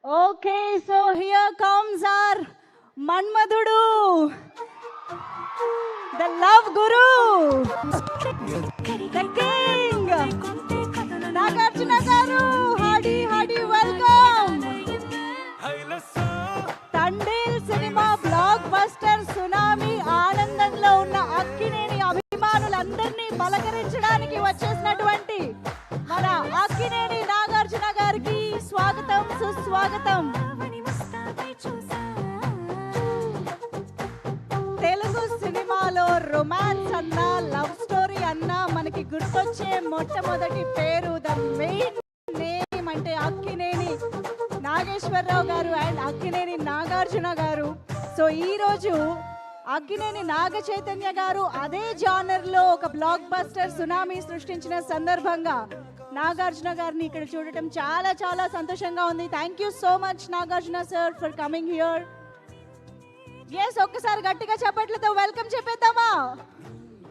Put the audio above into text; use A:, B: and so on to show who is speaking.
A: Okay, so here comes our Manmadhudu, the love guru, the king, Nagarjuna garu. Hardy welcome. Thandel cinema block buster tsunami ఆనందంలో ఉన్న అక్కినేని అభిమానులందరినీ పలకరించడానికి వచ్చేసినటువంటి మన అక్కినేని నాగార్జున గారికి స్వాగతం సుస్వాగతం. తెలుగు సినిమాలో రొమాన్స్ అన్నా లవ్ స్టోరీ అన్నా మనకి గుర్తొచ్చే మొట్టమొదటి పేరు, ద మెయిన్ నేమ్ అంటే అక్కినేని నాగేశ్వరరావు గారు అండ్ అక్కినేని నాగార్జున గారు. సో ఈరోజు అక్కినేని నాగ చైతన్య గారు అదే జానర్లో ఒక బ్లాక్ బస్టర్ సునామీ సృష్టించిన సందర్భంగా నాగార్జున గారిని ఇక్కడ చూడటం చాలా చాలా సంతోషంగా ఉంది. Thank you so much Nagarjuna sir for coming here. Yes, ఒక్కసారి గట్టిగా చప్పట్లతో వెల్కమ్ చెప్పేద్దామా?